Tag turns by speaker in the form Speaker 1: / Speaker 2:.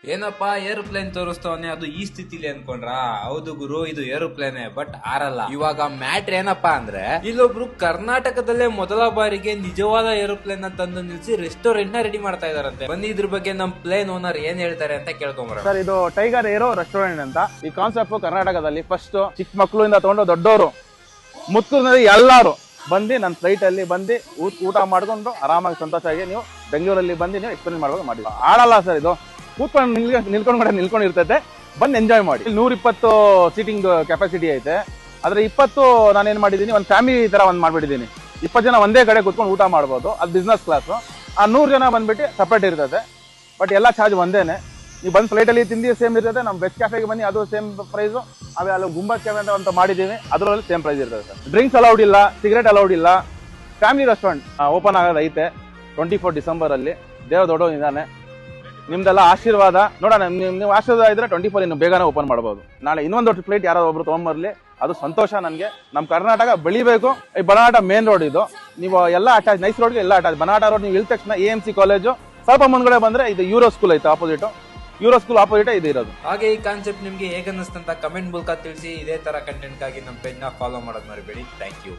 Speaker 1: ಏನಪ್ಪಾ ಏರೋಪ್ಲೇನ್ ತೋರಿಸ್ತವನೆ ಅದು ಈ ಸ್ಥಿತಿಲಿ ಅನ್ಕೊಂಡ್ರ? ಹೌದು ಗುರು, ಇದು ಏರೋಪ್ಲೇನೆ, ಬಟ್ ಆರಲ್ಲ. ಇವಾಗ ಮ್ಯಾಟ್ರ್ ಏನಪ್ಪಾ ಅಂದ್ರೆ, ಇಲ್ಲೊಬ್ರು ಕರ್ನಾಟಕದಲ್ಲೇ ಮೊದಲ ಬಾರಿಗೆ ನಿಜವಾದ ಏರೋಪ್ಲೇನ್ ತಂದು ನಿಲ್ಸಿ ರೆಸ್ಟೋರೆಂಟ್ ನ ರೆಡಿ ಮಾಡ್ತಾ ಇದಾರಂತೆ. ಬನ್ನಿ ಇದ್ರ ಬಗ್ಗೆ ನಮ್ ಪ್ಲೇನ್ ಓನರ್ ಏನ್ ಹೇಳ್ತಾರೆ ಅಂತ ಕೇಳ್ಕೊಂಬರ.
Speaker 2: ಸರ್, ಇದು ಟೈಗರ್ ಏರೋ ರೆಸ್ಟೋರೆಂಟ್ ಅಂತ. ಈ ಕಾನ್ಸೆಪ್ಟ್ ಕರ್ನಾಟಕದಲ್ಲಿ ಫಸ್ಟ್ ಚಿಕ್ಕ ಮಕ್ಕಳಿಂದ ತಗೊಂಡು ದೊಡ್ಡವರು ಮುತ್ತೂರಿನಲ್ಲಿ ಎಲ್ಲಾರು ಬಂದು ನನ್ನ ಫ್ಲೈಟ್ ಅಲ್ಲಿ ಬಂದು ಊಟ ಮಾಡ್ಕೊಂಡು ಆರಾಮಾಗಿ ಸಂತೋಷವಾಗಿ ನೀವು ಬೆಂಗಳೂರಲ್ಲಿ ಬಂದು ನೀವು ಎಕ್ಸ್ಪೀರಿಯನ್ಸ್ ಮಾಡ್ಬೋದು. ಮಾಡಿ ಆಡಲ್ಲ ಸರ್, ಇದು ಕೂತ್ಕೊಂಡು ನಿಲ್ಕೊಂಡಿರ್ತೈತೆ, ಬಂದು ಎಂಜಾಯ್ ಮಾಡಿ. 120 ಸೀಟಿಂಗ್ ಕೆಪಾಸಿಟಿ ಐತೆ. ಅದ್ರ 20 ನಾನೇನ್ ಮಾಡಿದೀನಿ, ಒಂದು ಫ್ಯಾಮಿಲಿ ತರ ಒಂದ್ ಮಾಡ್ಬಿಟ್ಟಿದ್ದೀನಿ. 20 ಜನ ಒಂದೇ ಕಡೆ ಕೂತ್ಕೊಂಡು ಊಟ ಮಾಡ್ಬೋದು. ಅದು ಬಿಸ್ನೆಸ್ ಕ್ಲಾಸ್. ಆ 100 ಜನ ಬಂದ್ಬಿಟ್ಟು ಸಪ್ರೇಟ್ ಇರ್ತದೆ, ಬಟ್ ಎಲ್ಲ ಚಾರ್ಜ್ ಒಂದೇನೆ. ನೀವು ಬಂದು ಫ್ಲೈಟ್ ಅಲ್ಲಿ ತಿಂದಿ ಸೇಮ್ ಇರ್ತದೆ. ನಮ್ಮ ಬೆಸ್ಟ್ ಕ್ಯಾಫೆಗೆ ಬನ್ನಿ, ಅದು ಸೇಮ್ ಪ್ರೈಸ್. ಆಮೇಲೆ ಅಲ್ಲಿ ಗುಂಬತ್ ಕ್ಯಾಫೆ ಅಂತ ಮಾಡಿದೀವಿ, ಅದರಲ್ಲಿ ಸೇಮ್ ಪ್ರೈಸ್ ಇರ್ತದೆ ಸರ್. ಡ್ರಿಂಕ್ಸ್ ಅಲೌಡ್ ಇಲ್ಲ, ಸಿಗರೇಟ್ ಅಲೌಡ್ ಇಲ್ಲ. ಫ್ಯಾಮಿಲಿ ರೆಸ್ಟೋರೆಂಟ್ ಓಪನ್ ಆಗೋದು ಐತೆ 24 ಡಿಸೆಂಬರ್ ಅಲ್ಲಿ. ದೇವ ದೊಡ್ಡವನಿದ್ದಾನೆ, ನಿಮ್ದೆಲ್ಲ ಆಶೀರ್ವಾದ ನೋಡೋಣ. ನೀವು ಆಶೀರ್ವಾದ ಇದ್ರೆ 24 ಇನ್ನು ಬೇಗನೆ ಓಪನ್ ಮಾಡಬಹುದು. ನಾಳೆ ಇನ್ನೊಂದು ಫ್ಲೈಟ್ ಯಾರೋ ಒಬ್ರು ತಗೊಂಡ್ಬರ್ಲಿ, ಅದು ಸಂತೋಷ ನನಗೆ. ನಮ್ಮ ಕರ್ನಾಟಕ ಬೆಳಿಬೇಕು. ಈ ಬನಾಟ ಮೇನ್ ರೋಡ್ ಇದು. ನೀವು ಎಲ್ಲ ಅಟ್ಯಾಚ್, ನೈಸ್ ರೋಡ್ಗೆ ಎಲ್ಲ ಅಟ್ಯಾಚ್. ಬನಾಟ ರೋಡ್ ನೀವು ಇಳಿದ ತಕ್ಷಣ AMC ಕಾಲೇಜು, ಸ್ವಲ್ಪ ಮುಂದ್ಗಡೆ ಬಂದ್ರೆ ಇದು ಯೂರೋ ಸ್ಕೂಲ್ ಐತೆ, ಆಪೋಸಿಟ್ ಯೂರೋ ಸ್ಕೂಲ್ ಆಪೋಸಿಟ್ ಇದು ಇರೋದು.
Speaker 1: ಹಾಗೆ ಈ ಕಾನ್ಸೆಪ್ಟ್ ನಿಮ್ಗೆ ಹೇಗನ್ನಿಸ್ತಂತ ಕಮೆಂಟ್ ಮೂಲಕ ತಿಳಿಸಿ. ಇದೇ ತರ ಕಂಟೆಂಟ್ ಗಾಗಿ ನಮ್ಮ ಪೇಜ್ ನ ಫಾಲೋ ಮಾಡೋದು ಮರಿಬೇಡಿ. Thank you.